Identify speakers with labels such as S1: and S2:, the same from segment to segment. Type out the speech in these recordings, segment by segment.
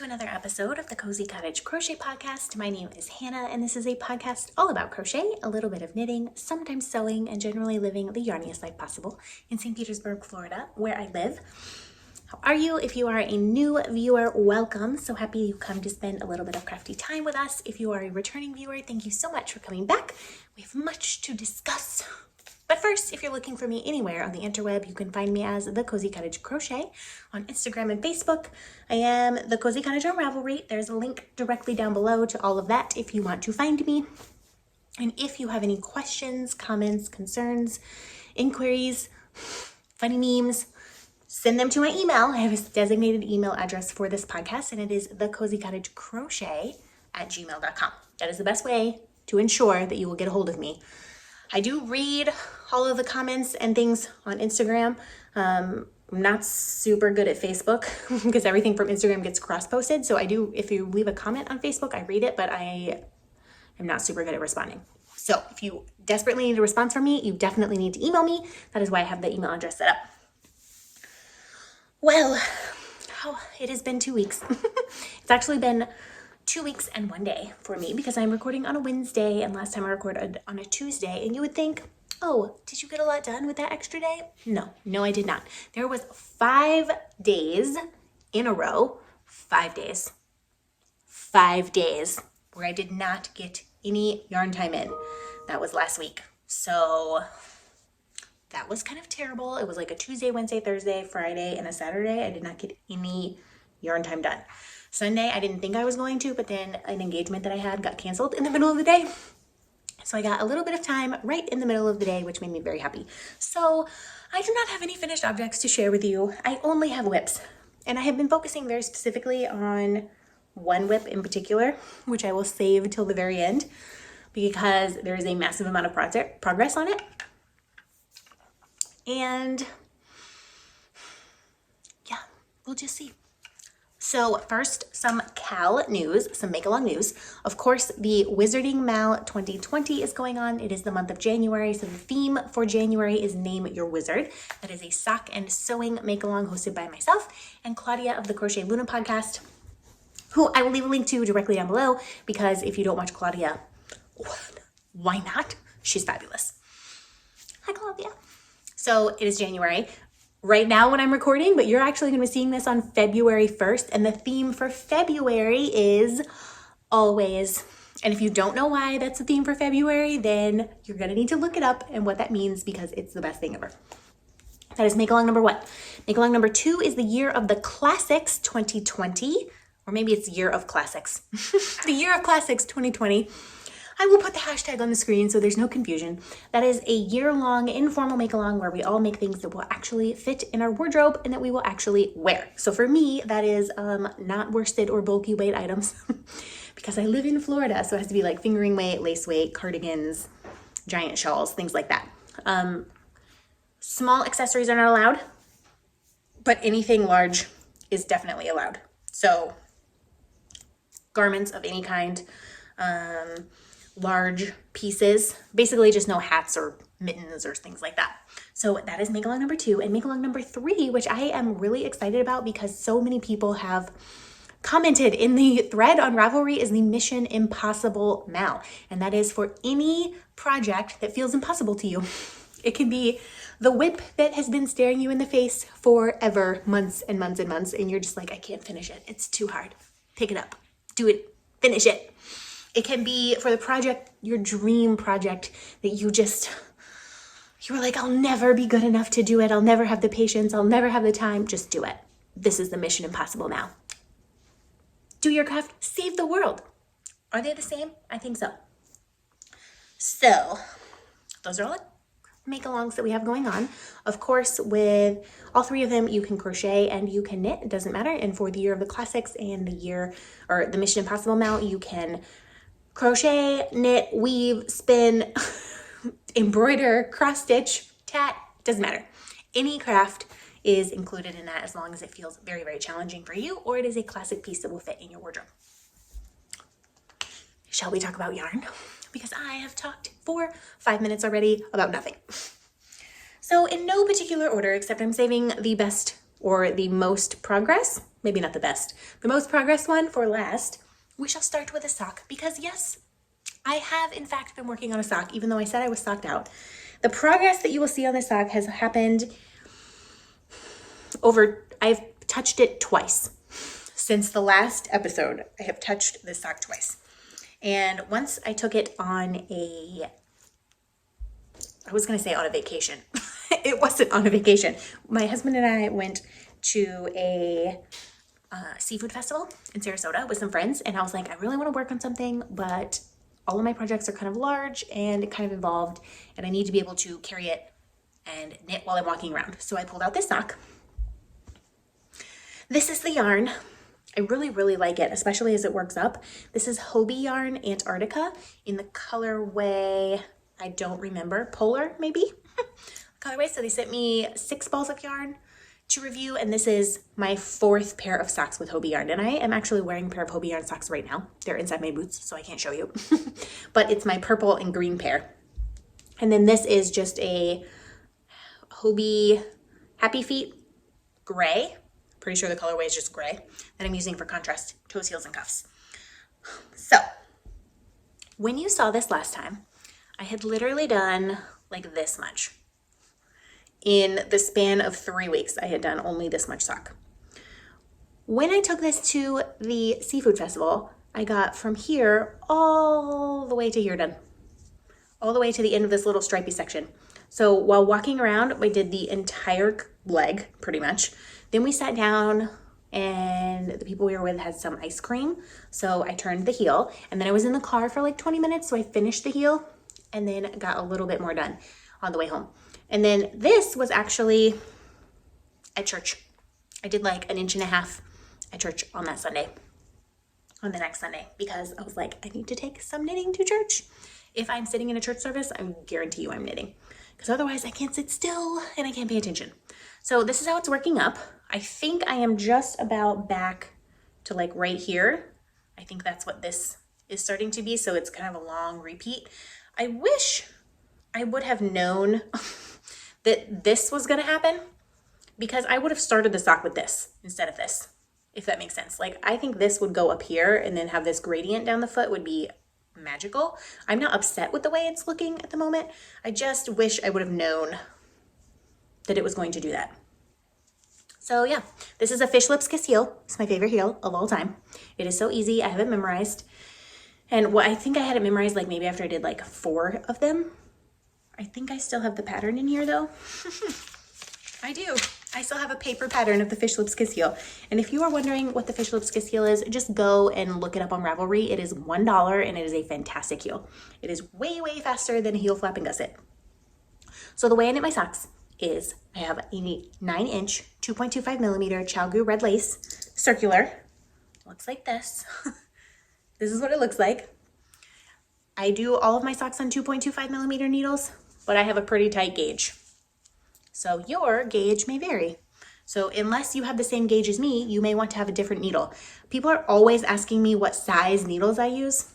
S1: to another episode of the Cozy Cottage Crochet Podcast. My name is Hannah, and this is a podcast all about crochet, a little bit of knitting, sometimes sewing, and generally living the yarniest life possible in St. Petersburg, Florida, where I live. How are you? If you are a new viewer, welcome. So happy you come to spend a little bit of crafty time with us. If you are a returning viewer, thank you so much for coming back. We have much to discuss. But first, if you're looking for me anywhere on the interweb, you can find me as The Cozy Cottage Crochet on Instagram and Facebook. I am The Cozy Cottage on Ravelry. There's a link directly down below to all of that if you want to find me. And if you have any questions, comments, concerns, inquiries, funny memes, send them to my email. I have a designated email address for this podcast, and it is thecozycottagecrochet@gmail.com. That is the best way to ensure that you will get a hold of me. I do read all of the comments and things on Instagram. I'm not super good at Facebook because everything from Instagram gets cross-posted. So I do, if you leave a comment on Facebook, I read it, but I am not super good at responding. So if you desperately need a response from me, you definitely need to email me. That is why I have the email address set up. Well, it has been 2 weeks. It's actually been 2 weeks and 1 day for me because I'm recording on a Wednesday, and last time I recorded on a Tuesday. And you would think, oh, did you get a lot done with that extra day? No, I did not. There was 5 days in a row, 5 days where I did not get any yarn time in. That was last week. So that was kind of terrible. It was like a Tuesday, Wednesday, Thursday, Friday, and a Saturday. I did not get any yarn time done. Sunday, I didn't think I was going to, but then an engagement that I had got canceled in the middle of the day. So I got a little bit of time right in the middle of the day, which made me very happy. So I do not have any finished objects to share with you. I only have whips. And I have been focusing very specifically on one whip in particular, which I will save till the very end because there is a massive amount of progress on it. And yeah, we'll just see. So first, some Cal news, some make-along news. Of course, the Wizarding Mal 2020 is going on. It is the month of January, so the theme for January is Name Your Wizard. That is a sock and sewing make-along hosted by myself and Claudia of the Crochet Luna podcast, who I will leave a link to directly down below because if you don't watch Claudia, why not? She's fabulous. Hi, Claudia. So it is January right now when I'm recording, but you're actually going to be seeing this on February 1st. And the theme for February is always. And if you don't know why that's the theme for February, then you're going to need to look it up and what that means because it's the best thing ever. That is make-along number 1. Make-along number 2 is the Year of the Classics 2020, or maybe it's Year of Classics. The Year of Classics 2020. I will put the hashtag on the screen so there's no confusion. That is a year-long informal make-along where we all make things that will actually fit in our wardrobe and that we will actually wear. So for me, that is not worsted or bulky weight items because I live in Florida, so it has to be like fingering weight, lace weight, cardigans, giant shawls, things like that. Small accessories are not allowed, but anything large is definitely allowed. So garments of any kind, large pieces, basically just no hats or mittens or things like that. So that is make-along number 2. And make-along number 3, which I am really excited about because so many people have commented in the thread on Ravelry, is the Mission Impossible Mal. And that is for any project that feels impossible to you. It can be the whip that has been staring you in the face forever, months and months and months, and you're just like, I can't finish it. It's too hard. Pick it up. Do it. Finish it. It can be for the project, your dream project that you were like, I'll never be good enough to do it. I'll never have the patience. I'll never have the time. Just do it. This is the Mission Impossible Mal. Do your craft, save the world. Are they the same? I think so. So those are all the make-alongs that we have going on. Of course, with all 3 of them, you can crochet and you can knit. It doesn't matter. And for the Year of the Classics and the Mission Impossible Mal, you can crochet, knit, weave, spin, embroider, cross stitch, tat, doesn't matter. Any craft is included in that as long as it feels very, very challenging for you or it is a classic piece that will fit in your wardrobe. Shall we talk about yarn? Because I have talked for 5 minutes already about nothing. So in no particular order, except I'm saving the best or the most progress, maybe not the best, the most progress one for last, we shall start with a sock because yes, I have in fact been working on a sock, even though I said I was socked out. The progress that you will see on this sock has happened I've touched it twice. Since the last episode, I have touched this sock twice. And once I took it on I was going to say on a vacation. It wasn't on a vacation. My husband and I went to a seafood festival in Sarasota with some friends. And I was like, I really want to work on something, but all of my projects are kind of large and kind of involved. And I need to be able to carry it and knit while I'm walking around. So I pulled out this sock. This is the yarn. I really, really like it, especially as it works up. This is Hobbii Yarn Antarctica in the colorway, I don't remember, Polar maybe? Colorway. So they sent me 6 balls of yarn to review, and this is my 4th pair of socks with Hobbii Yarn. And I am actually wearing a pair of Hobbii Yarn socks right now. They're inside my boots, so I can't show you. But it's my purple and green pair. And then this is just a Hobbii Happy Feet gray. Pretty sure the colorway is just gray that I'm using for contrast toes, heels, and cuffs. So when you saw this last time, I had literally done like this much. In the span of 3 weeks, I had done only this much sock. When I took this to the seafood festival, I got from here all the way to here done. All the way to the end of this little stripy section. So while walking around, I did the entire leg pretty much. Then we sat down and the people we were with had some ice cream. So I turned the heel and then I was in the car for like 20 minutes. So I finished the heel and then got a little bit more done on the way home. And then this was actually at church. I did like 1.5 inches at church on that Sunday, on the next Sunday, because I was like, I need to take some knitting to church. If I'm sitting in a church service, I guarantee you I'm knitting, because otherwise I can't sit still and I can't pay attention. So this is how it's working up. I think I am just about back to like right here. I think that's what this is starting to be. So it's kind of a long repeat. I wish I would have known that this was going to happen, because I would have started the sock with this instead of this, if that makes sense. Like I think this would go up here and then have this gradient down the foot would be magical. I'm not upset with the way it's looking at the moment. I just wish I would have known that it was going to do that. So yeah, this is a Fish Lips Kiss heel. It's my favorite heel of all time. It is so easy. I have it memorized. And what I think I had it memorized like maybe after I did like 4 of them. I think I still have the pattern in here though. I do. I still have a paper pattern of the Fish Lips Kiss heel. And if you are wondering what the Fish Lips Kiss heel is, just go and look it up on Ravelry. It is $1 and it is a fantastic heel. It is way, way faster than a heel flap and gusset. So the way I knit my socks is I have a 9-inch, 2.25 millimeter Chalgu red lace, circular. Looks like this. This is what it looks like. I do all of my socks on 2.25 millimeter needles, but I have a pretty tight gauge. So your gauge may vary. So unless you have the same gauge as me, you may want to have a different needle. People are always asking me what size needles I use.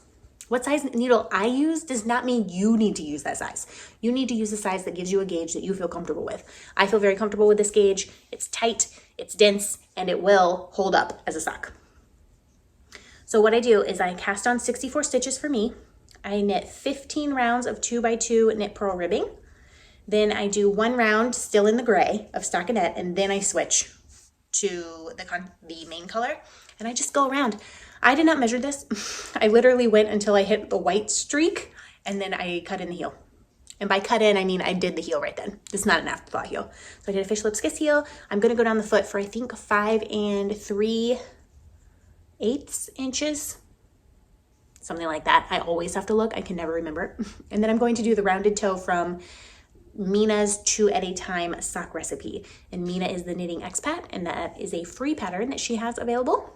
S1: What size needle I use does not mean you need to use that size. You need to use a size that gives you a gauge that you feel comfortable with. I feel very comfortable with this gauge. It's tight, it's dense, and it will hold up as a sock. So what I do is I cast on 64 stitches for me. I knit 15 rounds of 2x2 knit purl ribbing. Then I do 1 round still in the gray of stockinette, and then I switch to the main color, and I just go around. I did not measure this. I literally went until I hit the white streak, and then I cut in the heel. And by cut in, I mean I did the heel right then. It's not an afterthought heel. So I did a Fish Lips Kiss heel. I'm going to go down the foot for I think 5 3/8 inches. Something like that. I always have to look. I can never remember. And then I'm going to do the rounded toe from Mina's 2 at a Time sock recipe. And Mina is the knitting expat, and that is a free pattern that she has available.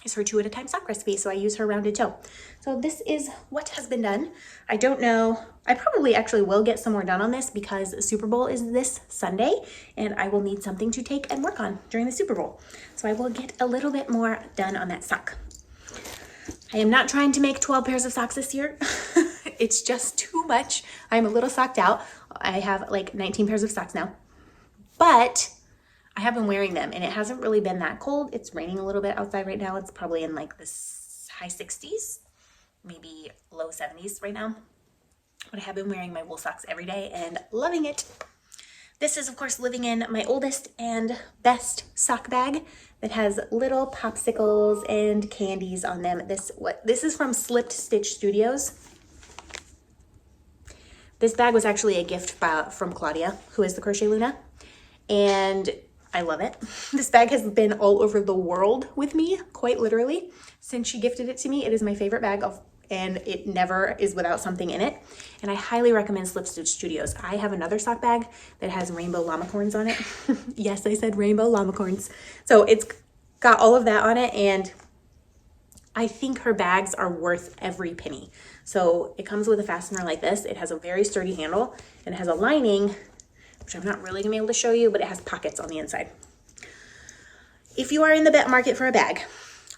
S1: It's her 2 at a Time sock recipe, so I use her rounded toe. So this is what has been done. I don't know. I probably actually will get some more done on this because Super Bowl is this Sunday, and I will need something to take and work on during the Super Bowl. So I will get a little bit more done on that sock. I am not trying to make 12 pairs of socks this year. It's just too much. I'm a little socked out. I have like 19 pairs of socks now. But I have been wearing them and it hasn't really been that cold. It's raining a little bit outside right now. It's probably in like the high 60s, maybe low 70s right now. But I have been wearing my wool socks every day and loving it. This is, of course, living in my oldest and best sock bag that has little popsicles and candies on them. This is from Slipped Stitch Studios. This bag was actually a gift from Claudia, who is the Crochet Luna, and I love it. This bag has been all over the world with me, quite literally, since she gifted it to me. It is my favorite bag and it never is without something in it. And I highly recommend Slip Stitch Studios. I have another sock bag that has rainbow llamacorns on it. Yes, I said rainbow llamacorns. So it's got all of that on it, and I think her bags are worth every penny. So it comes with a fastener like this. It has a very sturdy handle and it has a lining, which I'm not really gonna be able to show you, but it has pockets on the inside. If you are in the market for a bag,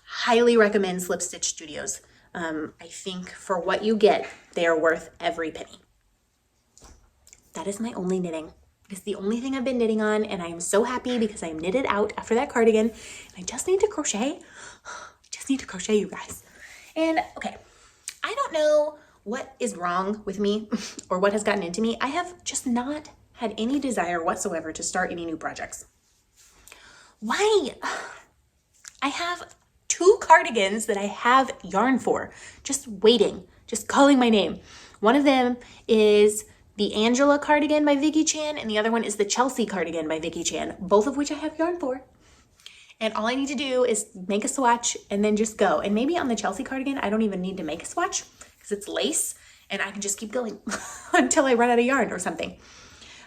S1: highly recommend Slip Stitch Studios. I think for what you get, they are worth every penny. That is my only knitting. It's the only thing I've been knitting on, and I am so happy because I am knitted out after that cardigan. And I just need to crochet. Just need to crochet, you guys. And okay, I don't know what is wrong with me or what has gotten into me. I have just not had any desire whatsoever to start any new projects. Why? I have 2 cardigans that I have yarn for, just waiting, just calling my name. One of them is the Angela cardigan by Vicky Chan, and the other one is the Chelsea cardigan by Vicky Chan, both of which I have yarn for. And all I need to do is make a swatch and then just go. And maybe on the Chelsea cardigan, I don't even need to make a swatch because it's lace and I can just keep going until I run out of yarn or something.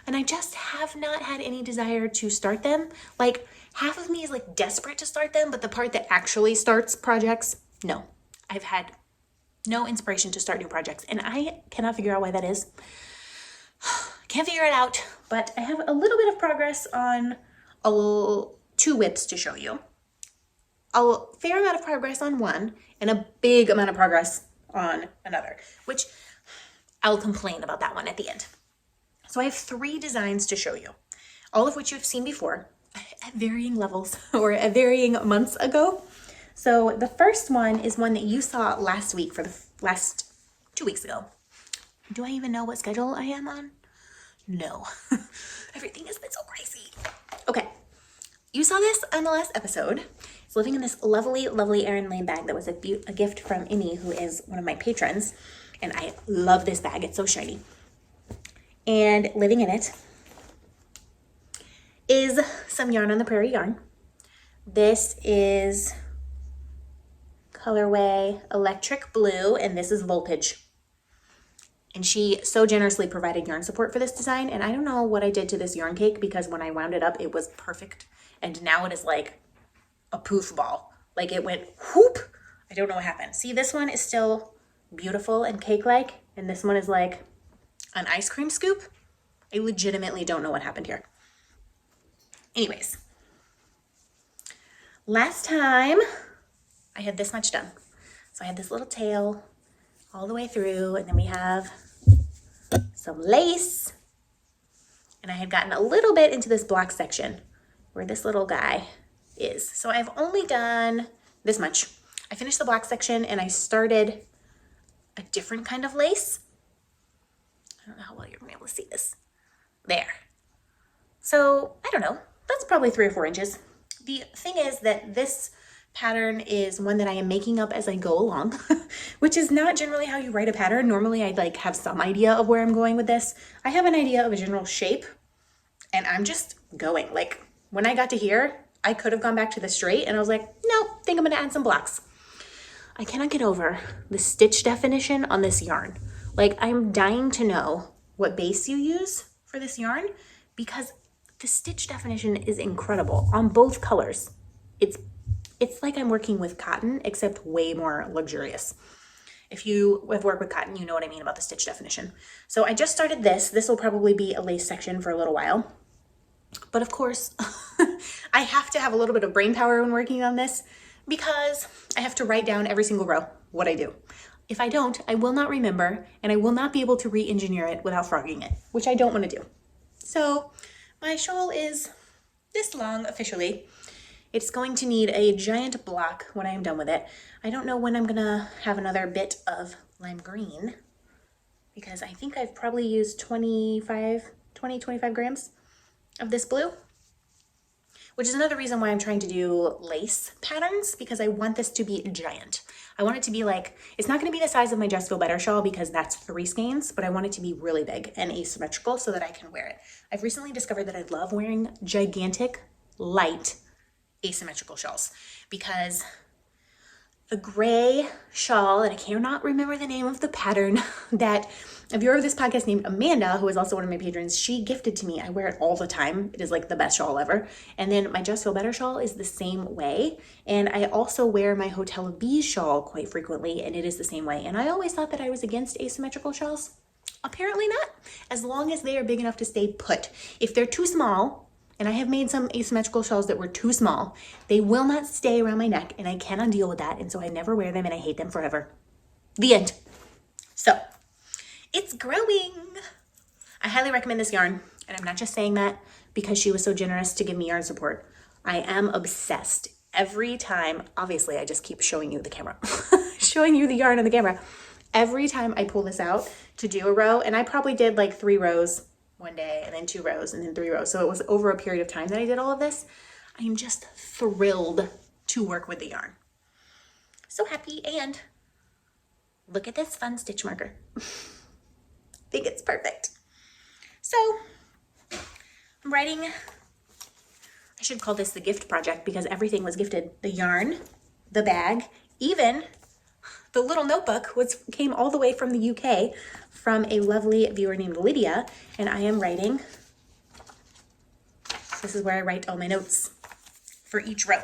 S1: And I just have not had any desire to start them. Like, half of me is like desperate to start them, but the part that actually starts projects, no. I've had no inspiration to start new projects, and I cannot figure out why that is. Can't figure it out, but I have a little bit of progress on 2 whips to show you. A fair amount of progress on one, and a big amount of progress on another, which I'll complain about that one at the end. So I have 3 designs to show you, all of which you've seen before at varying levels or at varying months ago. So the first one is one that you saw last week, for the last 2 weeks ago. Do I even know what schedule I am on? No. Everything has been so crazy. Okay. You saw this on the last episode. It's living in this lovely, lovely Aran Lane bag that was a gift from Innie, who is one of my patrons. And I love this bag. It's so shiny. And living in it is some yarn on the Prairie yarn. This is colorway Electric Blue, and this is Voltage. And she so generously provided yarn support for this design, and I don't know what I did to this yarn cake, because when I wound it up, it was perfect, and now it is like a poof ball. Like, it went whoop. I don't know what happened. See, this one is still beautiful and cake-like, and this one is like an ice cream scoop. I legitimately don't know what happened here. Anyways, last time I had this much done. So I had this little tail all the way through, and then we have some lace, and I had gotten a little bit into this block section where this little guy is. So I've only done this much. I finished the block section and I started a different kind of lace. I don't know how well you're gonna be able to see this. There. So I don't know, that's probably 3 or 4 inches. The thing is that this pattern is one that I am making up as I go along, which is not generally how you write a pattern. Normally I'd like have some idea of where I'm going with this. I have an idea of a general shape and I'm just going. Like, when I got to here, I could have gone back to the straight and I was like, no, think I'm gonna add some blocks. I cannot get over the stitch definition on this yarn. Like, I'm dying to know what base you use for this yarn, because the stitch definition is incredible on both colors. It's like I'm working with cotton, except way more luxurious. If you have worked with cotton, you know what I mean about the stitch definition. So I just started this. This will probably be a lace section for a little while. But of course, I have to have a little bit of brain power when working on this, because I have to write down every single row what I do. If I don't, I will not remember, and I will not be able to re-engineer it without frogging it, which I don't want to do. So my shawl is this long officially. It's going to need a giant block when I am done with it. I don't know when I'm gonna have another bit of lime green because I think I've probably used 25 grams of this blue, which is another reason why I'm trying to do lace patterns, because I want this to be giant. I want it to be like, it's not gonna be the size of my Just Feel Better shawl because that's 3 skeins, but I want it to be really big and asymmetrical so that I can wear it. I've recently discovered that I love wearing gigantic, light, asymmetrical shawls because the gray shawl, and I cannot remember the name of the pattern, that a viewer of this podcast named Amanda, who is also one of my patrons, she gifted to me. I wear it all the time. It is like the best shawl ever. And then my Just Feel Better shawl is the same way. And I also wear my Hotel of Bees shawl quite frequently, and it is the same way. And I always thought that I was against asymmetrical shawls. Apparently not, as long as they are big enough to stay put. If they're too small, and I have made some asymmetrical shawls that were too small, they will not stay around my neck, and I cannot deal with that, and so I never wear them, and I hate them forever. The end. So, it's growing. I highly recommend this yarn, and I'm not just saying that because she was so generous to give me yarn support. I am obsessed. Every time, obviously I just keep showing you the camera, showing you the yarn on the camera. Every time I pull this out to do a row, and I probably did like 3 rows one day, and then 2 rows, and then 3 rows. So it was over a period of time that I did all of this. I am just thrilled to work with the yarn. So happy, and look at this fun stitch marker. I think it's perfect. So I'm writing, I should call this the gift project because everything was gifted. The yarn, the bag, even the little notebook came all the way from the UK from a lovely viewer named Lydia, and I am writing, this is where I write all my notes for each row.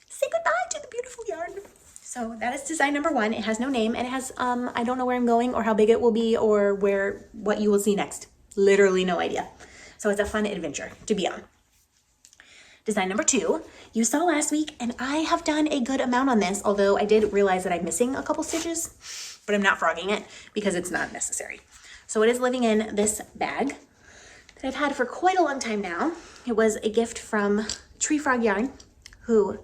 S1: Say goodbye to the beautiful yarn. So that is design number 1. It has no name, and it has, I don't know where I'm going or how big it will be or what you will see next. Literally no idea. So it's a fun adventure to be on. Design number 2, you saw last week, and I have done a good amount on this, although I did realize that I'm missing a couple stitches, but I'm not frogging it because it's not necessary. So it is living in this bag that I've had for quite a long time now. It was a gift from Tree Frog Yarn, who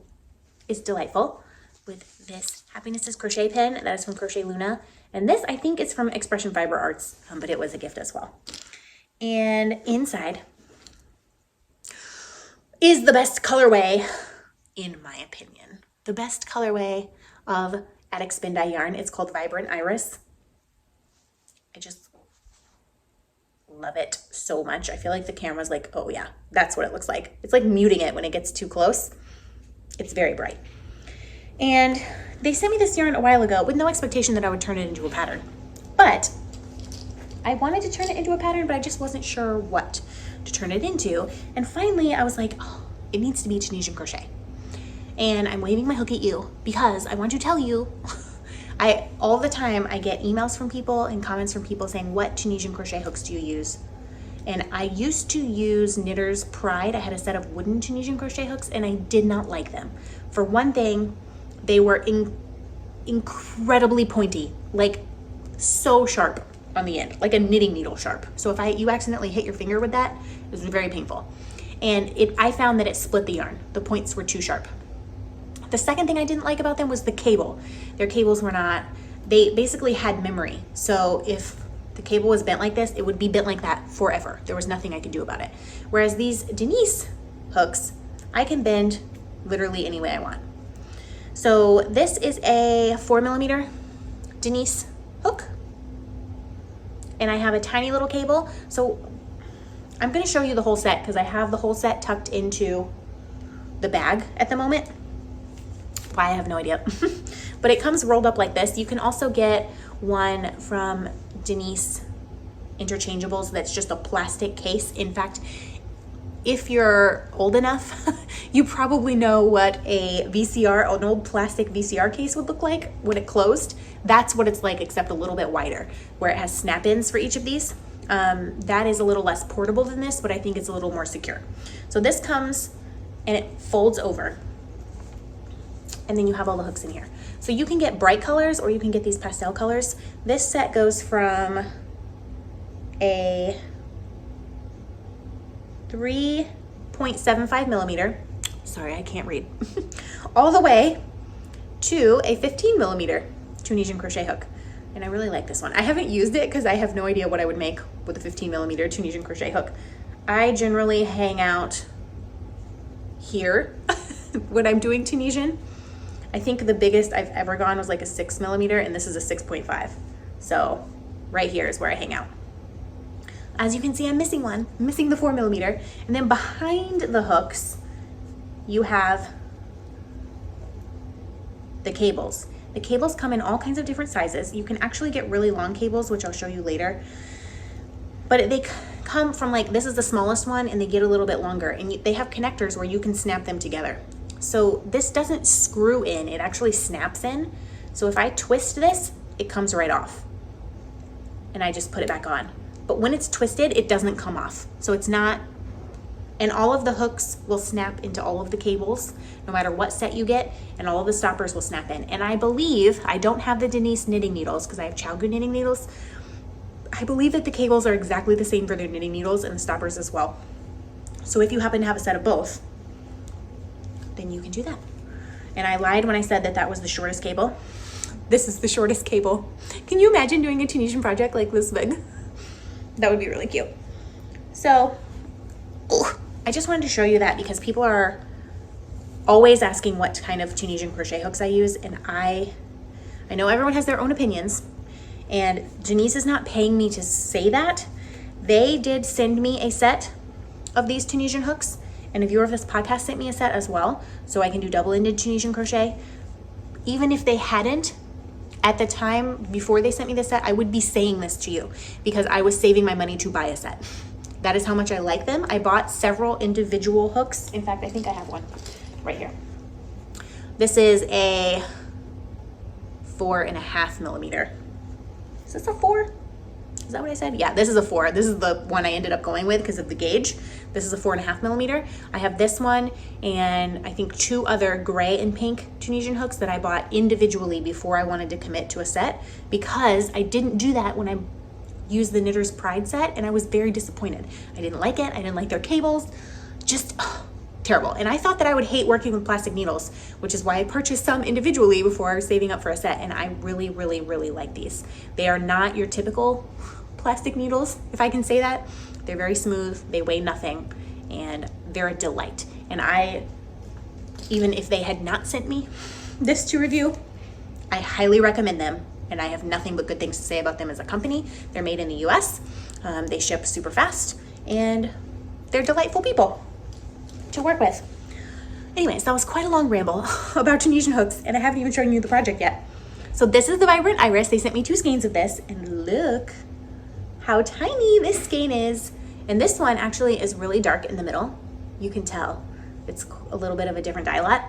S1: is delightful, with this Happiness is Crochet pin that is from Crochet Luna. And this, I think, is from Expression Fiber Arts, but it was a gift as well. And inside is the best colorway, in my opinion. The best colorway of Attic Spin Dye yarn. It's called Vibrant Iris. I just love it so much. I feel like the camera's like, oh yeah, that's what it looks like. It's like muting it when it gets too close. It's very bright. And they sent me this yarn a while ago with no expectation that I would turn it into a pattern. But I wanted to turn it into a pattern, but I just wasn't sure what to turn it into. And finally I was like, oh, it needs to be Tunisian crochet. And I'm waving my hook at you because I want to tell you, all the time I get emails from people and comments from people saying, what Tunisian crochet hooks do you use? And I used to use Knitter's Pride. I had a set of wooden Tunisian crochet hooks, and I did not like them. For one thing, they were incredibly pointy, like so sharp on the end, like a knitting needle sharp. So if you accidentally hit your finger with that, it was very painful. And I found that it split the yarn. The points were too sharp. The second thing I didn't like about them was the cable. Their cables were not, they basically had memory. So if the cable was bent like this, it would be bent like that forever. There was nothing I could do about it. Whereas these Denise hooks, I can bend literally any way I want. So this is a 4mm Denise hook. And I have a tiny little cable. So I'm gonna show you the whole set because I have the whole set tucked into the bag at the moment. Why, I have no idea. But it comes rolled up like this. You can also get one from Denise Interchangeables that's just a plastic case. In fact, if you're old enough, you probably know what a VCR, an old plastic VCR case would look like when it closed. That's what it's like, except a little bit wider, where it has snap-ins for each of these. That is a little less portable than this, but I think it's a little more secure. So this comes and it folds over, and then you have all the hooks in here. So you can get bright colors or you can get these pastel colors. This set goes from a 3.75 millimeter, sorry, I can't read, all the way to a 15 millimeter Tunisian crochet hook. And I really like this one. I haven't used it because I have no idea what I would make with a 15 millimeter Tunisian crochet hook. I generally hang out here when I'm doing Tunisian. I think the biggest I've ever gone was like a 6 millimeter, and this is a 6.5. So right here is where I hang out. As you can see, I'm missing one. I'm missing the 4 millimeter. And then behind the hooks, you have the cables. The cables come in all kinds of different sizes. You can actually get really long cables, which I'll show you later. But they come from, like, this is the smallest one, and they get a little bit longer. And they have connectors where you can snap them together. So this doesn't screw in, it actually snaps in. So if I twist this, it comes right off. And I just put it back on. But when it's twisted, it doesn't come off. So it's not, and all of the hooks will snap into all of the cables, no matter what set you get, and all of the stoppers will snap in. And I believe, I don't have the Denise knitting needles because I have Chalgu knitting needles. I believe that the cables are exactly the same for their knitting needles and the stoppers as well. So if you happen to have a set of both, then you can do that. And I lied when I said that that was the shortest cable. This is the shortest cable. Can you imagine doing a Tunisian project like this big? That would be really cute. So, I just wanted to show you that because people are always asking what kind of Tunisian crochet hooks I use, and I know everyone has their own opinions, and Denise is not paying me to say that. They did send me a set of these Tunisian hooks, and a viewer of this podcast sent me a set as well, so I can do double-ended Tunisian crochet. Even if they hadn't, at the time before they sent me the set, I would be saying this to you because I was saving my money to buy a set. That is how much I like them. I bought several individual hooks. In fact, I think I have one right here. This is a 4.5 millimeter. Is this a 4? Is that what I said? Yeah, this is a 4. This is the one I ended up going with because of the gauge. This is a 4.5 millimeter. I have this one and I think 2 other gray and pink Tunisian hooks that I bought individually before I wanted to commit to a set, because I didn't do that when I used the Knitter's Pride set, and I was very disappointed. I didn't like it. I didn't like their cables. Just terrible. And I thought that I would hate working with plastic needles, which is why I purchased some individually before saving up for a set. And I really, really, really like these. They are not your typical plastic needles, if I can say that. They're very smooth, they weigh nothing, and they're a delight. And I, even if they had not sent me this to review, I highly recommend them, and I have nothing but good things to say about them as a company. They're made in the US, they ship super fast, and they're delightful people to work with. Anyways, that was quite a long ramble about Tunisian hooks, and I haven't even shown you the project yet. So this is the Vibrant Iris. They sent me 2 skeins of this, and look how tiny this skein is. And this one actually is really dark in the middle. You can tell it's a little bit of a different dye lot.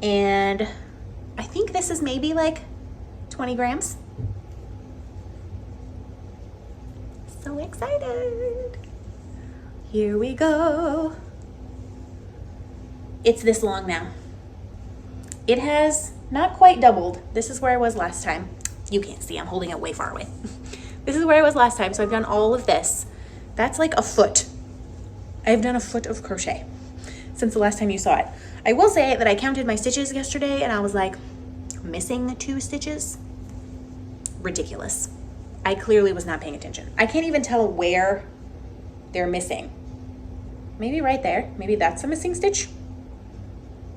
S1: And I think this is maybe like 20 grams. So excited. Here we go. It's this long now. It has not quite doubled. This is where I was last time. You can't see, I'm holding it way far away. This is where I was last time, so I've done all of this. That's like a foot. I've done a foot of crochet since the last time you saw it. I will say that I counted my stitches yesterday and I was like, missing 2 stitches? Ridiculous. I clearly was not paying attention. I can't even tell where they're missing. Maybe right there. Maybe that's a missing stitch.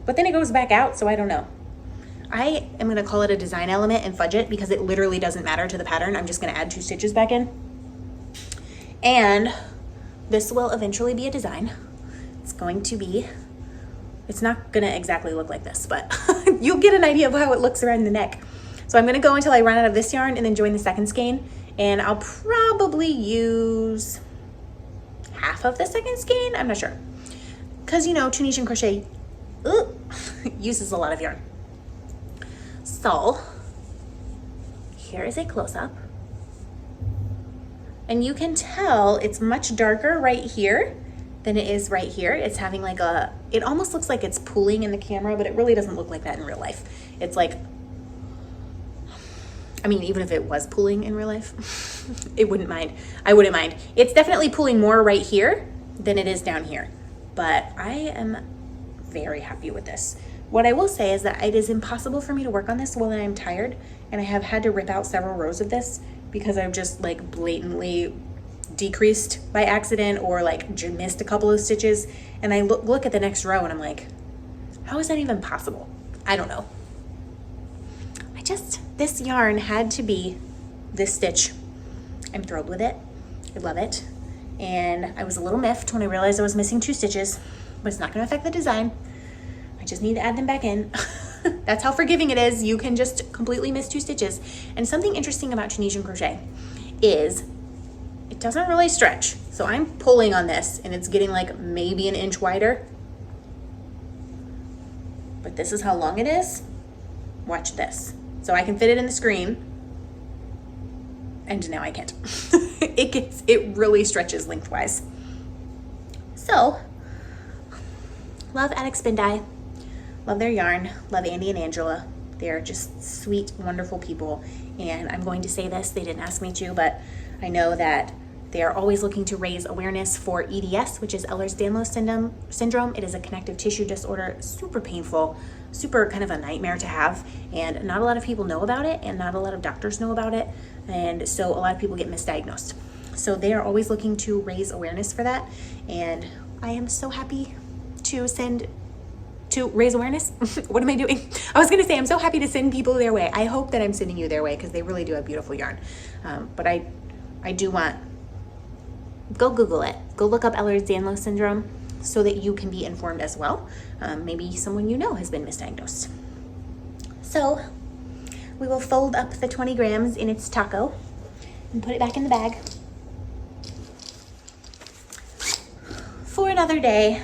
S1: But then it goes back out, so I don't know. I am gonna call it a design element and fudge it because it literally doesn't matter to the pattern. I'm just gonna add 2 stitches back in. And this will eventually be a design. It's going to be, it's not gonna exactly look like this, but you'll get an idea of how it looks around the neck. So I'm gonna go until I run out of this yarn and then join the second skein. And I'll probably use half of the second skein, I'm not sure. Cause you know, Tunisian crochet uses a lot of yarn. So here is a close-up, and you can tell it's much darker right here than it is right here. It's having like a, it almost looks like it's pooling in the camera, but it really doesn't look like that in real life. It's like, I mean, even if it was pulling in real life, it wouldn't mind. I wouldn't mind. It's definitely pulling more right here than it is down here, but I am very happy with this. What I will say is that it is impossible for me to work on this while I'm tired, and I have had to rip out several rows of this because I've just like blatantly decreased by accident or like missed a couple of stitches, and I look at the next row and I'm like, how is that even possible? I don't know. This yarn had to be this stitch. I'm thrilled with it. I love it. And I was a little miffed when I realized I was missing 2 stitches, but it's not going to affect the design. I just need to add them back in. That's how forgiving it is. You can just completely miss 2 stitches. And something interesting about Tunisian crochet is it doesn't really stretch. So I'm pulling on this and it's getting like maybe an inch wider. But this is how long it is. Watch this. So I can fit it in the screen, and now I can't. It really stretches lengthwise. So, love Attic Spin Dye, love their yarn, love Andy and Angela. They're just sweet, wonderful people. And I'm going to say this, they didn't ask me to, but I know that they are always looking to raise awareness for EDS, which is Ehlers-Danlos syndrome. It is a connective tissue disorder, super painful, super kind of a nightmare to have, and not a lot of people know about it, and not a lot of doctors know about it, and so a lot of people get misdiagnosed. So they are always looking to raise awareness for that, and I am so happy to raise awareness. What am I doing? I was gonna say I'm so happy to send people their way. I hope that I'm sending you their way because they really do have beautiful yarn. But I do want, go Google it. Go look up Ehlers-Danlos syndrome so that you can be informed as well. Maybe someone you know has been misdiagnosed. So we will fold up the 20 grams in its taco and put it back in the bag for another day.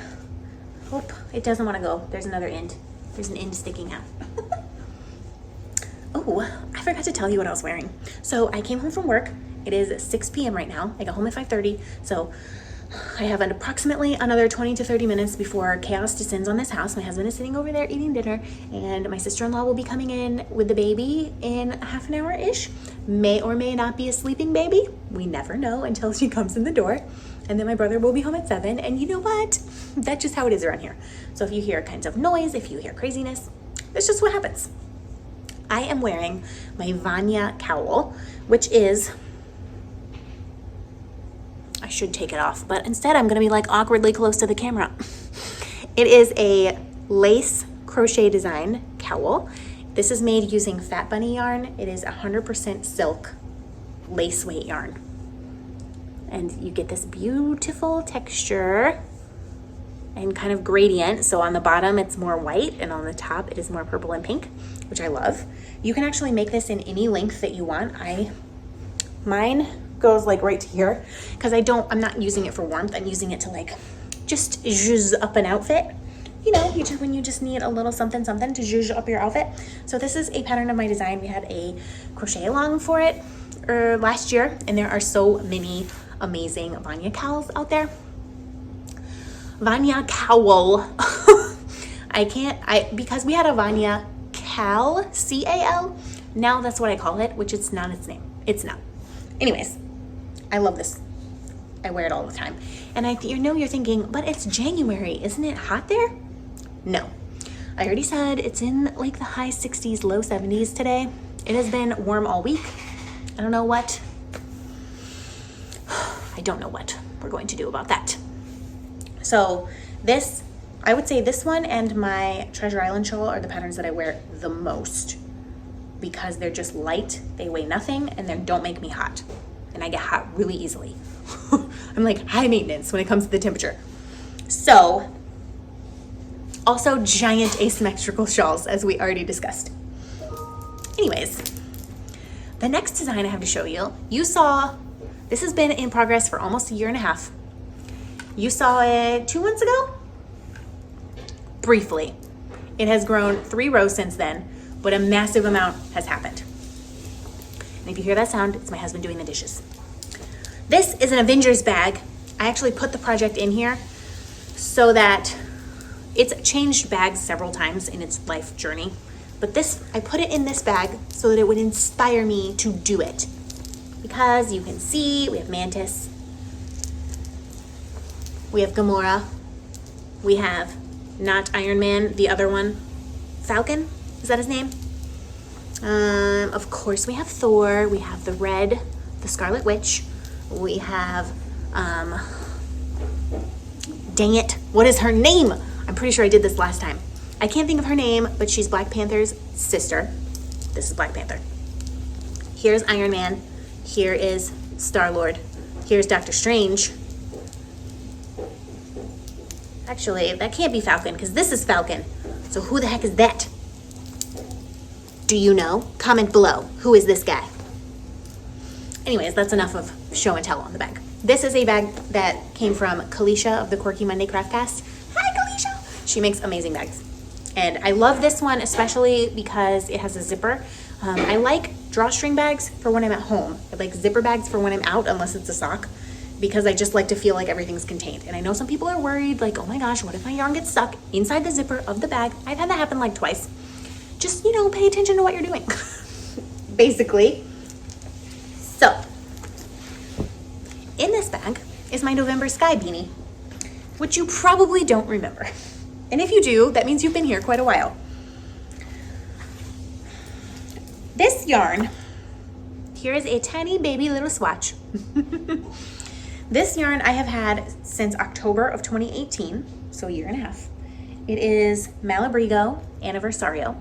S1: Hope it doesn't want to go. There's another end. There's an end sticking out. Oh, I forgot to tell you what I was wearing. So I came home from work. It is 6 p.m. right now. I got home at 5:30. So I have approximately another 20 to 30 minutes before chaos descends on this house. My husband is sitting over there eating dinner, and my sister-in-law will be coming in with the baby in half an hour-ish. May or may not be a sleeping baby. We never know until she comes in the door. And then my brother will be home at 7. And you know what? That's just how it is around here. So if you hear kinds of noise, if you hear craziness, that's just what happens. I am wearing my Vanya Cowl, which is, I should take it off, but instead I'm gonna be like awkwardly close to the camera. It is a lace crochet design cowl. This is made using Fat Bunny yarn. It is 100% silk lace weight yarn. And you get this beautiful texture and kind of gradient. So on the bottom it's more white and on the top it is more purple and pink, which I love. You can actually make this in any length that you want. Mine goes like right to here because I'm not using it for warmth. I'm using it to like just zhuzh up an outfit. You know, when you just need a little something to zhuzh up your outfit. So this is a pattern of my design. We had a crochet along for it last year, and there are so many amazing Vanya Cowls out there. Vanya Cowl. Because we had a Vanya Cal, C-A-L. Now that's what I call it, which it's not its name. It's not. Anyways, I love this. I wear it all the time. And you're thinking, but it's January. Isn't it hot there? No. I already said it's in like the high 60s, low 70s today. It has been warm all week. I don't know what we're going to do about that. So I would say this one and my Treasure Island shawl are the patterns that I wear the most because they're just light, they weigh nothing, and they don't make me hot. And I get hot really easily. I'm like high maintenance when it comes to the temperature. So, also giant asymmetrical shawls, as we already discussed. Anyways, the next design I have to show you, this has been in progress for almost a year and a half. You saw it 2 months ago? Briefly. It has grown 3 rows since then, but a massive amount has happened. And if you hear that sound, it's my husband doing the dishes. This is an Avengers bag. I actually put the project in here so that it's changed bags several times in its life journey. But this, I put it in this bag so that it would inspire me to do it. Because you can see, we have Mantis, we have Gamora, we have not Iron Man, the other one, Falcon, is that his name? Of course we have Thor, we have the Red, the Scarlet Witch, we have, dang it, what is her name? I'm pretty sure I did this last time. I can't think of her name, but she's Black Panther's sister. This is Black Panther. Here's Iron Man. Here is Star-Lord. Here's Doctor Strange. Actually, that can't be Falcon because this is Falcon. So who the heck is that? Do you know? Comment below. Who is this guy? Anyways, that's enough of show and tell on the bag. This is a bag that came from Kalisha of the Quirky Monday Craftcast. Hi, Kalisha! She makes amazing bags. And I love this one, especially because it has a zipper. I like drawstring bags for when I'm at home. I like zipper bags for when I'm out, unless it's a sock, because I just like to feel like everything's contained. And I know some people are worried, like, oh my gosh, what if my yarn gets stuck inside the zipper of the bag? I've had that happen like twice. Just, you know, pay attention to what you're doing, basically. So, in this bag is my November Sky Beanie, which you probably don't remember. And if you do, that means you've been here quite a while. This yarn, here is a tiny baby little swatch. This yarn I have had since October of 2018, so a year and a half. It is Malabrigo Anniversario.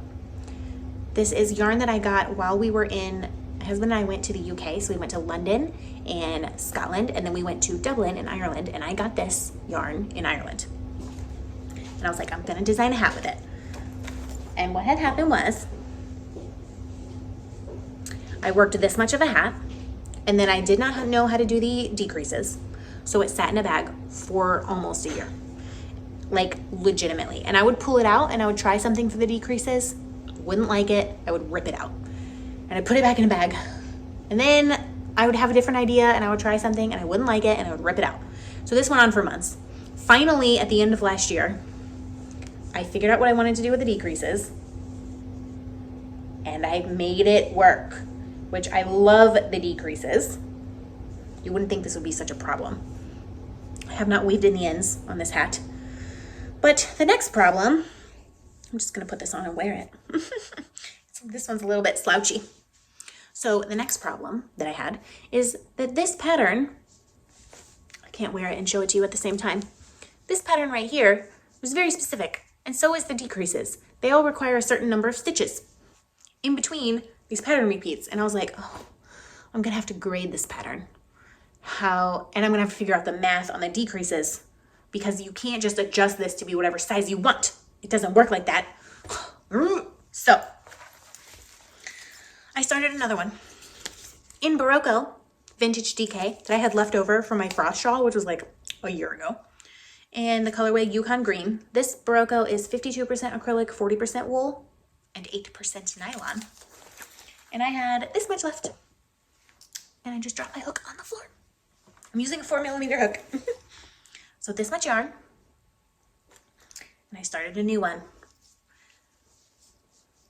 S1: This is yarn that I got while we were in, my husband and I went to the UK, so we went to London and Scotland, and then we went to Dublin in Ireland, and I got this yarn in Ireland. And I was like, I'm gonna design a hat with it. And what had happened was, I worked this much of a hat, and then I did not know how to do the decreases. So it sat in a bag for almost a year, like legitimately. And I would pull it out and I would try something for the decreases, wouldn't like it, I would rip it out. And I'd put it back in a bag. And then I would have a different idea and I would try something and I wouldn't like it and I would rip it out. So this went on for months. Finally, at the end of last year, I figured out what I wanted to do with the decreases and I made it work, which I love the decreases. You wouldn't think this would be such a problem. I have not weaved in the ends on this hat. But the next problem, I'm just gonna put this on and wear it. This one's a little bit slouchy. So the next problem that I had is that this pattern, I can't wear it and show it to you at the same time. This pattern right here was very specific, and so is the decreases. They all require a certain number of stitches in between these pattern repeats. And I was like, oh, I'm gonna have to grade this pattern. And I'm gonna have to figure out the math on the decreases because you can't just adjust this to be whatever size you want. It doesn't work like that. So I started another one in Barocco Vintage DK that I had left over from my frost shawl, which was like a year ago. And the colorway Yukon Green. This Barocco is 52% acrylic, 40% wool, and 8% nylon. And I had this much left. And I just dropped my hook on the floor. I'm using a 4mm hook. So this much yarn. And I started a new one.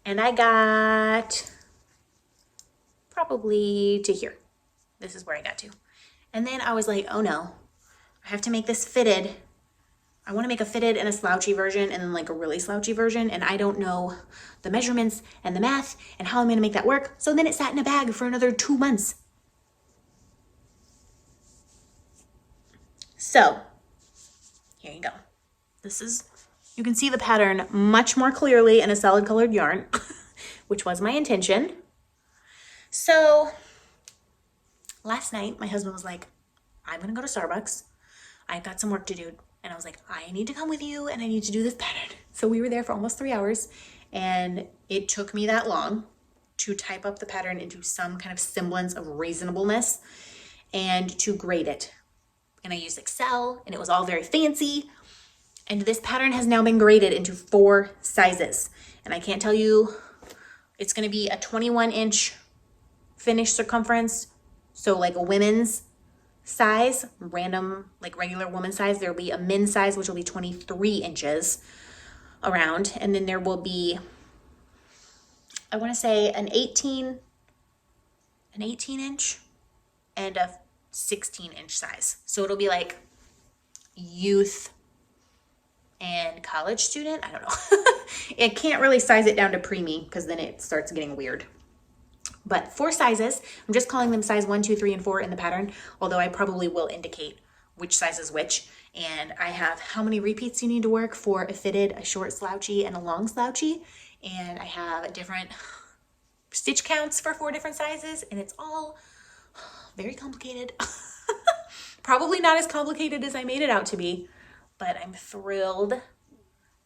S1: And I got probably to here. This is where I got to. And then I was like, oh no, I have to make this fitted. I want to make a fitted and a slouchy version and then like a really slouchy version. And I don't know the measurements and the math and how I'm going to make that work. So then it sat in a bag for another 2 months. So here you go. This is, you can see the pattern much more clearly in a solid colored yarn, which was my intention. So last night, my husband was like, I'm going to go to Starbucks. I got some work to do. And I was like, I need to come with you and I need to do this pattern. So we were there for almost 3 hours and it took me that long to type up the pattern into some kind of semblance of reasonableness and to grade it. And I used Excel and it was all very fancy. And this pattern has now been graded into 4 sizes. And I can't tell you, it's going to be a 21-inch finished circumference. So like a women's size, random, like regular woman size. There'll be a men's size, which will be 23 inches around. And then there will be I want to say an 18 inch and a 16-inch size. So it'll be like youth and college student. I don't know. It can't really size it down to preemie because then it starts getting weird. But 4 sizes. I'm just calling them size 1, 2, 3, and 4 in the pattern, although I probably will indicate which size is which. And I have how many repeats you need to work for a fitted, a short slouchy, and a long slouchy. And I have different stitch counts for 4 different sizes, and it's all very complicated. Probably not as complicated as I made it out to be, but I'm thrilled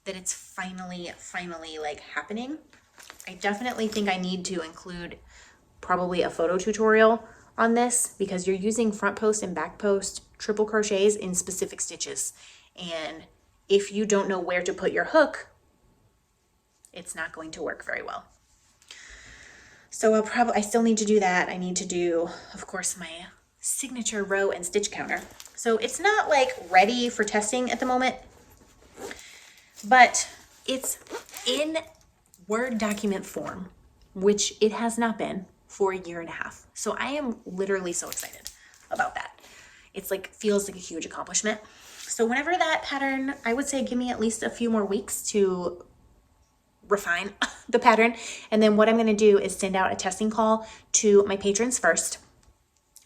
S1: that it's finally like happening. I definitely think I need to include probably a photo tutorial on this because you're using front post and back post triple crochets in specific stitches. And if you don't know where to put your hook, it's not going to work very well. So I still need to do that. I need to do, of course, my signature row and stitch counter. So it's not like ready for testing at the moment, but it's in Word document form, which it has not been for a year and a half. So I am literally so excited about that. It's like, feels like a huge accomplishment. So whenever that pattern, I would say give me at least a few more weeks to refine the pattern. And then what I'm going to do is send out a testing call to my patrons first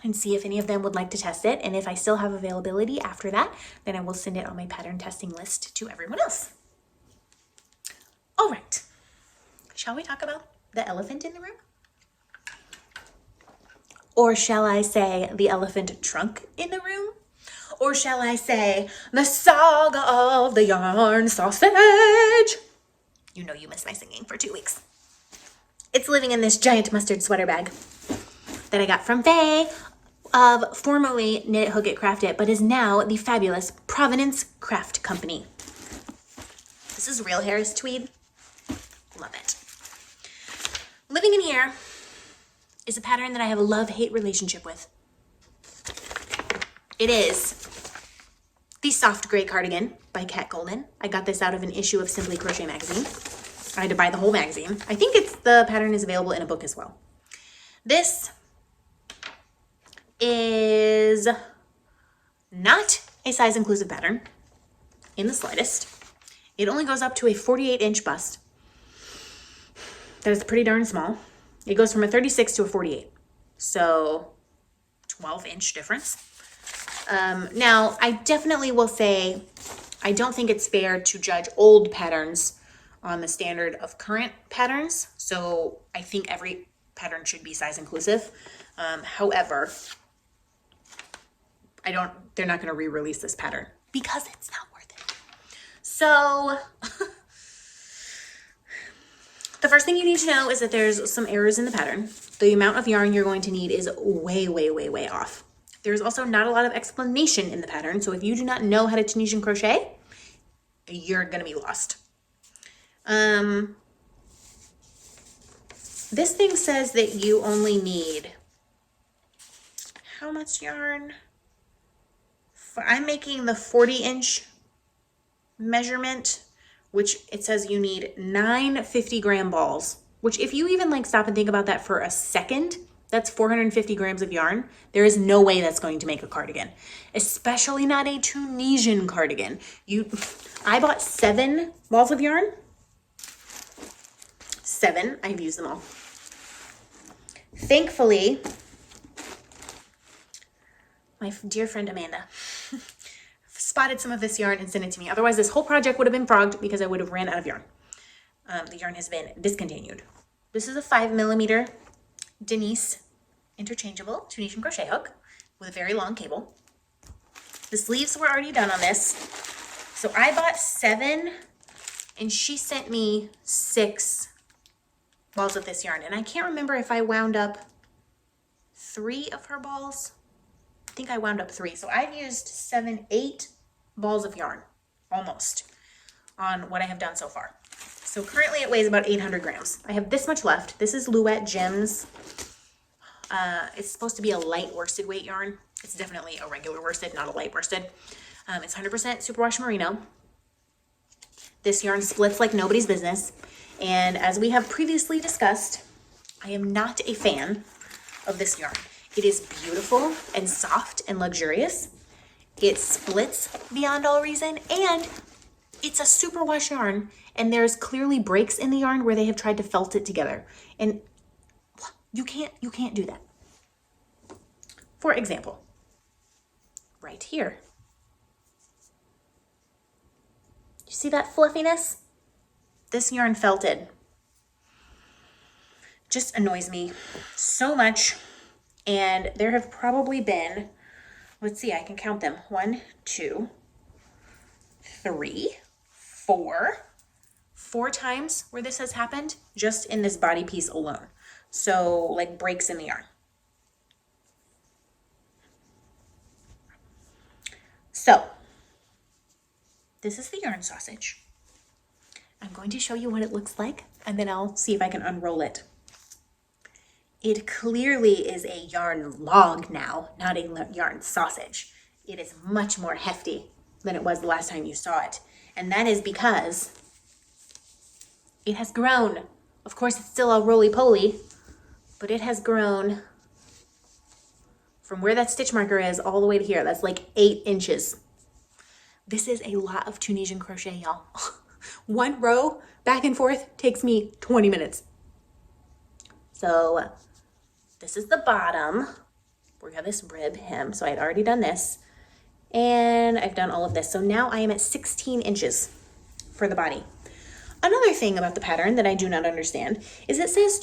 S1: and see if any of them would like to test it. And if I still have availability after that, then I will send it on my pattern testing list to everyone else. All right. Shall we talk about the elephant in the room? Or shall I say the elephant trunk in the room? Or shall I say the saga of the yarn sausage? You know you missed my singing for 2 weeks. It's living in this giant mustard sweater bag that I got from Faye of formerly Knit It, Hook It, Craft It, but is now the fabulous Provenance Craft Company. This is real Harris tweed. Love it. Living in here is a pattern that I have a love-hate relationship with. It is the Soft Gray Cardigan by Kat Golden. I got this out of an issue of Simply Crochet magazine. I had to buy the whole magazine. I think the pattern is available in a book as well. This is not a size inclusive pattern in the slightest. It only goes up to a 48-inch bust. That is pretty darn small. It goes from a 36 to a 48. So 12-inch difference. Now, I definitely will say, I don't think it's fair to judge old patterns on the standard of current patterns. So I think every pattern should be size inclusive. However, they're not going to re-release this pattern because it's not worth it. So the first thing you need to know is that there's some errors in the pattern. The amount of yarn you're going to need is way, way, way, way off. There's also not a lot of explanation in the pattern. So if you do not know how to Tunisian crochet, you're going to be lost. This thing says that you only need how much yarn? I'm making the 40-inch measurement, which it says you need 9 50-gram balls, which if you even like stop and think about that for a second, that's 450 grams of yarn. There is no way that's going to make a cardigan, especially not a Tunisian cardigan. I bought 7 balls of yarn. 7, I've used them all. Thankfully, my dear friend Amanda spotted some of this yarn and sent it to me. Otherwise, this whole project would have been frogged because I would have ran out of yarn. The yarn has been discontinued. This is a 5mm Denise interchangeable Tunisian crochet hook with a very long cable. The sleeves were already done on this. So I bought 7 and she sent me 6 balls of this yarn. And I can't remember if I wound up 3 of her balls. I think I wound up 3. So I've used 7, 8 balls of yarn almost on what I have done so far. So currently it weighs about 800 grams. I have this much left. This is Louette Gems. It's supposed to be a light worsted weight yarn. It's definitely a regular worsted, not a light worsted. It's 100% superwash merino. This yarn splits like nobody's business. And as we have previously discussed, I am not a fan of this yarn. It is beautiful and soft and luxurious. It splits beyond all reason, and it's a superwash yarn, and there's clearly breaks in the yarn where they have tried to felt it together. And you can't do that. For example, right here. You see that fluffiness? This yarn felted. Just annoys me so much. And there have probably been, let's see, I can count them. 1, 2, 3, 4. 4 times where this has happened just in this body piece alone. So like breaks in the yarn. So this is the yarn sausage. I'm going to show you what it looks like, and then I'll see if I can unroll it. It clearly is a yarn log now, not a yarn sausage. It is much more hefty than it was the last time you saw it. And that is because it has grown. Of course, it's still all roly-poly, but it has grown from where that stitch marker is all the way to here. That's like 8 inches. This is a lot of Tunisian crochet, y'all. 1 row back and forth takes me 20 minutes. So this is the bottom. We got this rib hem, so I had already done this. And I've done all of this. So now I am at 16 inches for the body. Another thing about the pattern that I do not understand is it says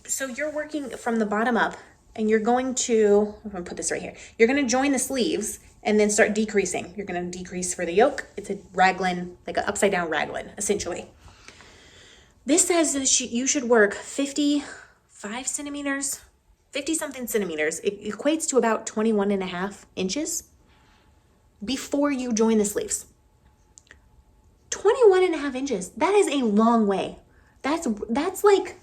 S1: so you're working from the bottom up, and you're going to, I'm going to put this right here. You're going to join the sleeves and then start decreasing. You're going to decrease for the yoke. It's a raglan, like an upside down raglan, essentially. This says that you should work 55 centimeters, 50 something centimeters. It equates to about 21.5 inches before you join the sleeves. 21.5 inches. That is a long way. That's like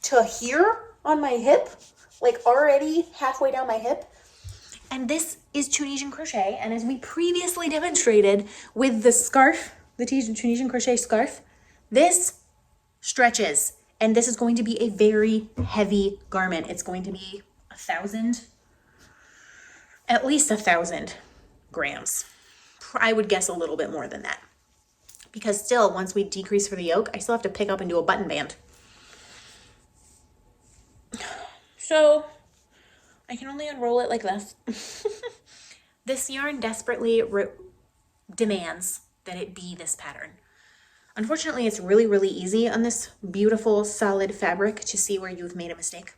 S1: to here on my hip, like already halfway down my hip. And this is Tunisian crochet. And as we previously demonstrated with the scarf, the Tunisian crochet scarf, this stretches. And this is going to be a very heavy garment. It's going to be 1,000, at least 1,000 grams. I would guess a little bit more than that. Because still, once we decrease for the yoke, I still have to pick up and do a button band. So I can only unroll it like this. This yarn desperately demands that it be this pattern. Unfortunately, it's really, really easy on this beautiful solid fabric to see where you've made a mistake.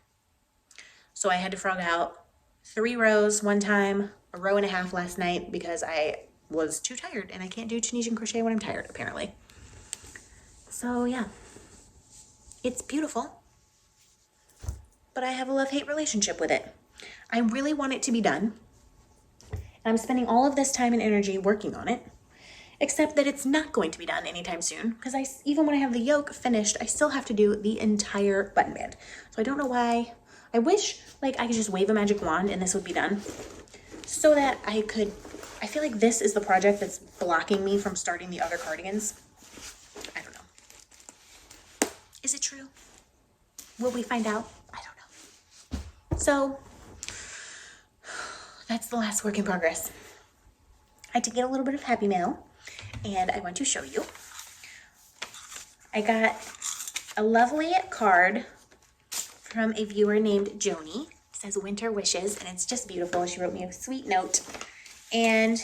S1: So I had to frog out 3 rows one time, 1.5 rows last night because I was too tired, and I can't do Tunisian crochet when I'm tired, apparently. So yeah, it's beautiful, but I have a love-hate relationship with it. I really want it to be done, and I'm spending all of this time and energy working on it, except that it's not going to be done anytime soon, because even when I have the yoke finished, I still have to do the entire button band. So I don't know why. I wish like I could just wave a magic wand and this would be done, so that I feel like this is the project that's blocking me from starting the other cardigans. I don't know. Is it true? Will we find out? I don't know. So that's the last work in progress. I did get a little bit of happy mail, and I want to show you. I got a lovely card from a viewer named Joni. It says Winter Wishes, and it's just beautiful. She wrote me a sweet note, and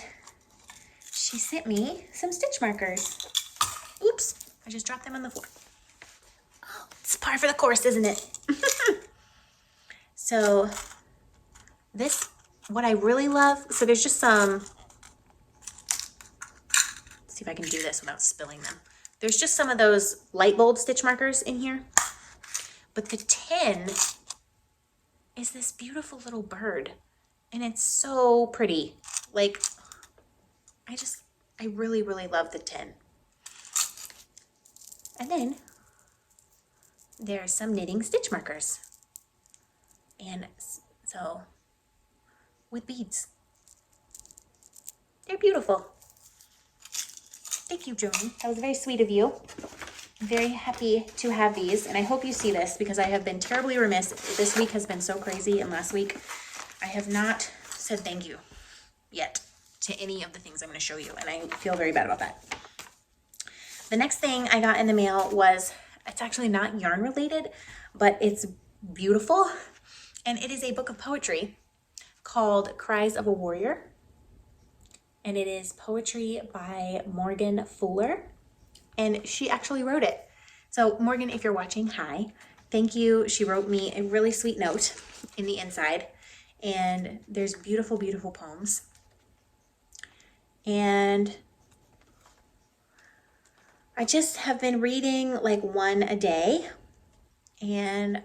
S1: she sent me some stitch markers. Oops, I just dropped them on the floor. Oh, it's par for the course, isn't it? So this, what I really love, so there's just some, let's see if I can do this without spilling them. There's just some of those light bulb stitch markers in here. But the tin is this beautiful little bird. And it's so pretty. Like, I really, really love the tin. And then there's some knitting stitch markers. And so, with beads. They're beautiful. Thank you, Joni. That was very sweet of you. I'm very happy to have these, and I hope you see this because I have been terribly remiss. This week has been so crazy, and last week I have not said thank you yet to any of the things I'm going to show you, and I feel very bad about that. The next thing I got in the mail was, it's actually not yarn related, but it's beautiful, and it is a book of poetry called Cries of a Warrior, and it is poetry by Morgan Fuller, and she actually wrote it. So Morgan, if you're watching, hi, thank you. She wrote me a really sweet note in the inside, and there's beautiful, beautiful poems. And I just have been reading like one a day, and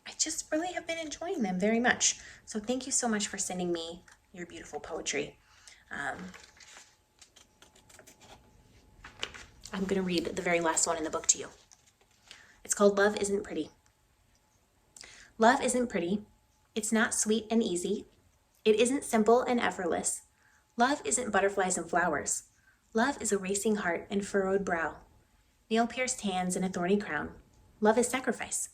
S1: I just really have been enjoying them very much. So thank you so much for sending me your beautiful poetry. I'm going to read the very last one in the book to you. It's called Love Isn't Pretty. Love isn't pretty. It's not sweet and easy. It isn't simple and effortless. Love isn't butterflies and flowers. Love is a racing heart and furrowed brow, nail-pierced hands and a thorny crown. Love is sacrifice.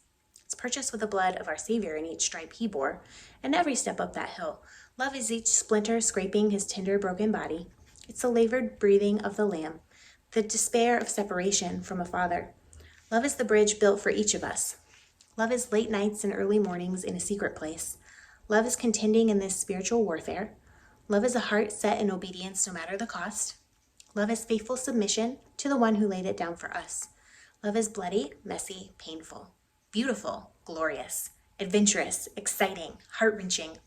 S1: It's purchased with the blood of our Savior in each stripe he bore, and every step up that hill. Love is each splinter scraping his tender, broken body. It's the labored breathing of the Lamb, the despair of separation from a father. Love is the bridge built for each of us. Love is late nights and early mornings in a secret place. Love is contending in this spiritual warfare. Love is a heart set in obedience no matter the cost. Love is faithful submission to the one who laid it down for us. Love is bloody, messy, painful, beautiful, glorious, adventurous, exciting, heart-wrenching,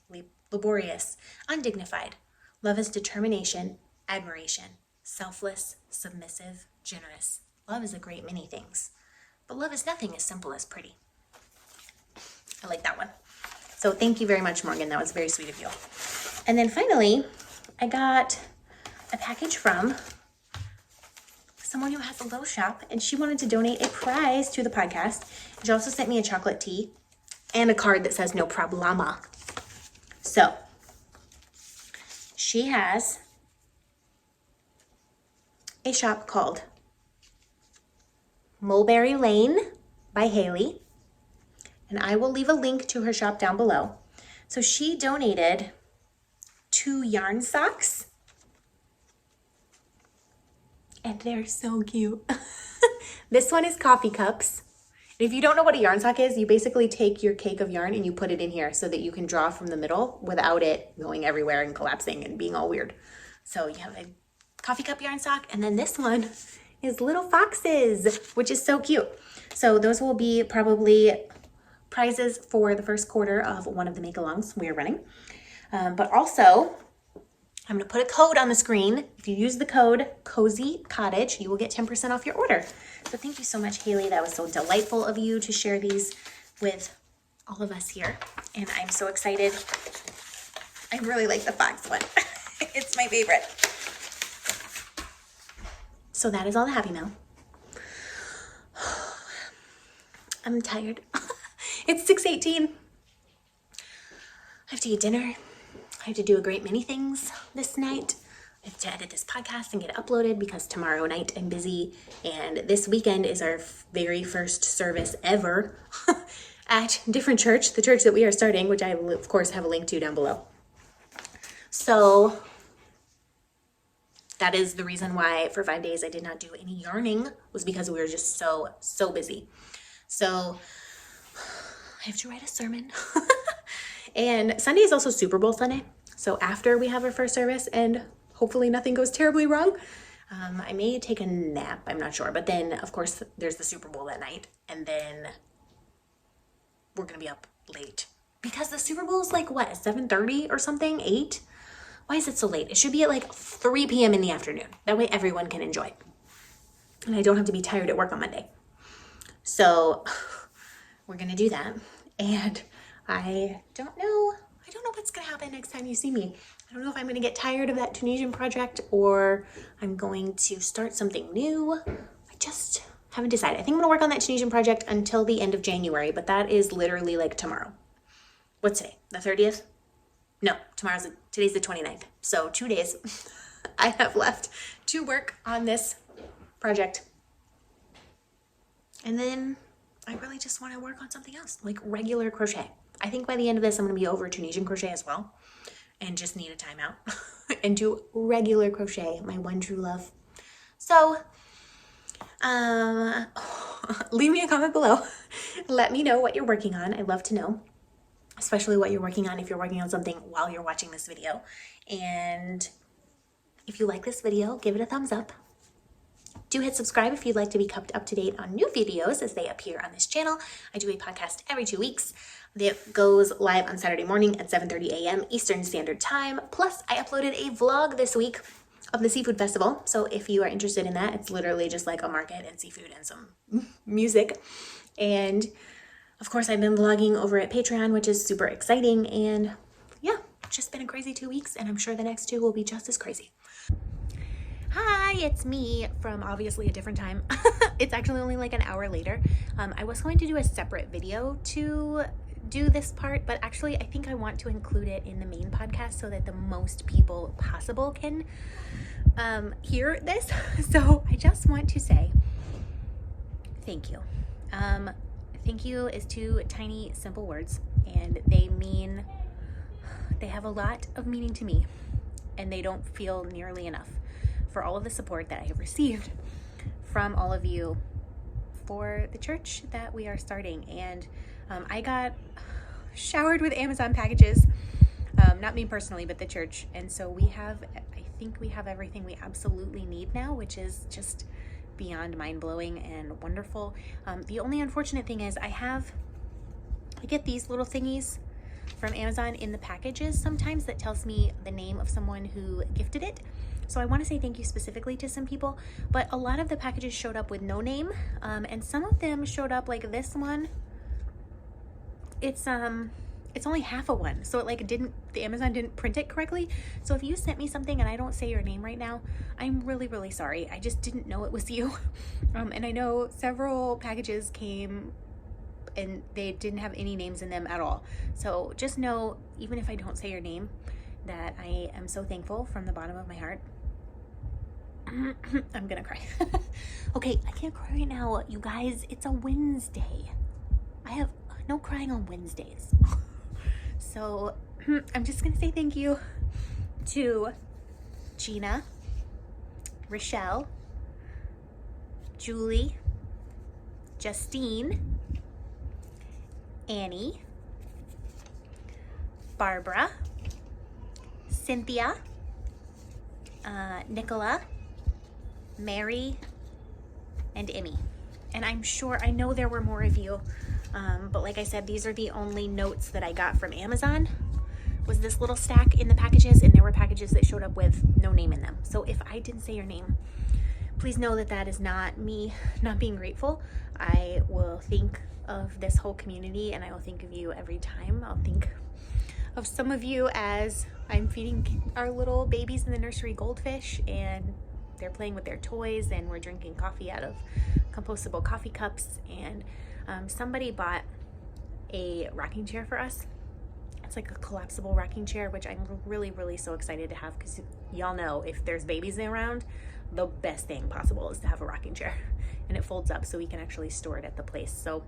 S1: laborious, undignified. Love is determination, admiration, selfless, submissive, generous. Love is a great many things, but love is nothing as simple as pretty. I like that one. So thank you very much, Morgan. That was very sweet of you. And then finally, I got a package from someone who has a little shop, and she wanted to donate a prize to the podcast. She also sent me a chocolate tea and a card that says no problema. So she has a shop called Mulberry Lane by Haley, and I will leave a link to her shop down below. So she donated 2 yarn socks, and they're so cute. This one is coffee cups. And if you don't know what a yarn sock is, you basically take your cake of yarn and you put it in here so that you can draw from the middle without it going everywhere and collapsing and being all weird. So you have a coffee cup yarn sock, and then this one is little foxes, which is so cute. So those will be probably prizes for the first quarter of one of the make-alongs we are running. But also, I'm going to put a code on the screen. If you use the code Cozy Cottage, you will get 10% off your order. So thank you so much, Haley. That was so delightful of you to share these with all of us here. And I'm so excited. I really like the fox one. It's my favorite. So that is all the Happy Mail. I'm tired. It's 6:18. I have to eat dinner. I have to do a great many things this night. I have to edit this podcast and get it uploaded because tomorrow night I'm busy. And this weekend is our very first service ever at different church, the church that we are starting, which I, of course, have a link to down below. So that is the reason why for 5 days I did not do any yarning, was because we were just so busy. So I have to write a sermon. And Sunday is also Super Bowl Sunday. So after we have our first service and hopefully nothing goes terribly wrong, I may take a nap. I'm not sure. But then, of course, there's the Super Bowl that night. And then we're going to be up late. Because the Super Bowl is like, what, 7:30 or something? 8? Why is it so late? It should be at like 3 p.m. in the afternoon. That way everyone can enjoy. And I don't have to be tired at work on Monday. So we're going to do that. And I don't know what's going to happen next time you see me. I don't know if I'm going to get tired of that Tunisian project or I'm going to start something new. I just haven't decided. I think I'm going to work on that Tunisian project until the end of January, but that is literally like tomorrow. What's today? The 30th? No, today's the 29th. So 2 days I have left to work on this project. And then I really just want to work on something else, like regular crochet. I think by the end of this, I'm going to be over Tunisian crochet as well and just need a timeout and do regular crochet, my one true love. So, leave me a comment below. Let me know what you're working on. I'd love to know, especially what you're working on if you're working on something while you're watching this video. And if you like this video, give it a thumbs up. Do hit subscribe if you'd like to be kept up to date on new videos as they appear on this channel. I do a podcast every 2 weeks that goes live on Saturday morning at 7:30 a.m. Eastern Standard Time. Plus, I uploaded a vlog this week of the seafood festival. So if you are interested in that, it's literally just like a market and seafood and some music. And of course, I've been vlogging over at Patreon, which is super exciting. And yeah, just been a crazy 2 weeks, and I'm sure the next 2 will be just as crazy. Hi, it's me from obviously a different time. It's actually only like an hour later. I was going to do a separate video to do this part, but actually I think I want to include it in the main podcast so that the most people possible can hear this. So I just want to say thank you. Thank you is 2 tiny, simple words, and they have a lot of meaning to me, and they don't feel nearly enough for all of the support that I have received from all of you for the church that we are starting. And I got showered with Amazon packages, not me personally, but the church. And so I think we have everything we absolutely need now, which is just beyond mind-blowing and wonderful. The only unfortunate thing is I get these little thingies from Amazon in the packages sometimes that tells me the name of someone who gifted it. So I want to say thank you specifically to some people, but a lot of the packages showed up with no name, and some of them showed up like this one. It's only half a one, so the Amazon didn't print it correctly. So if you sent me something and I don't say your name right now, I'm really, really sorry. I just didn't know it was you. And I know several packages came and they didn't have any names in them at all. So just know, even if I don't say your name, that I am so thankful from the bottom of my heart. I'm gonna cry. Okay, I can't cry right now, you guys. It's a Wednesday. I have no crying on Wednesdays. So I'm just gonna say thank you to Gina, Rochelle, Julie, Justine, Annie, Barbara, Cynthia, Nicola, Mary, and Emmy. And I know there were more of you, but like I said, these are the only notes that I got from Amazon, was this little stack in the packages, and there were packages that showed up with no name in them. So if I didn't say your name, please know that that is not me not being grateful. I will think of this whole community, and I will think of you every time. I'll think of some of you as I'm feeding our little babies in the nursery goldfish, and they're playing with their toys, and we're drinking coffee out of compostable coffee cups. And somebody bought a rocking chair for us. It's like a collapsible rocking chair, which I'm really, really so excited to have, because y'all know if there's babies around, the best thing possible is to have a rocking chair, and it folds up so we can actually store it at the place. So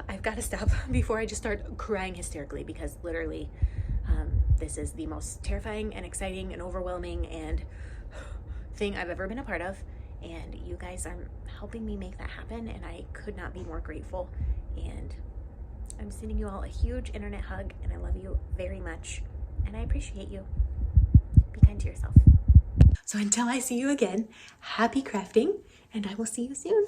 S1: I've got to stop before I just start crying hysterically, because literally this is the most terrifying and exciting and overwhelming and thing I've ever been a part of, and you guys are helping me make that happen, and I could not be more grateful. And I'm sending you all a huge internet hug, and I love you very much, and I appreciate you. Be kind to yourself. So until I see you again, happy crafting, and I will see you soon.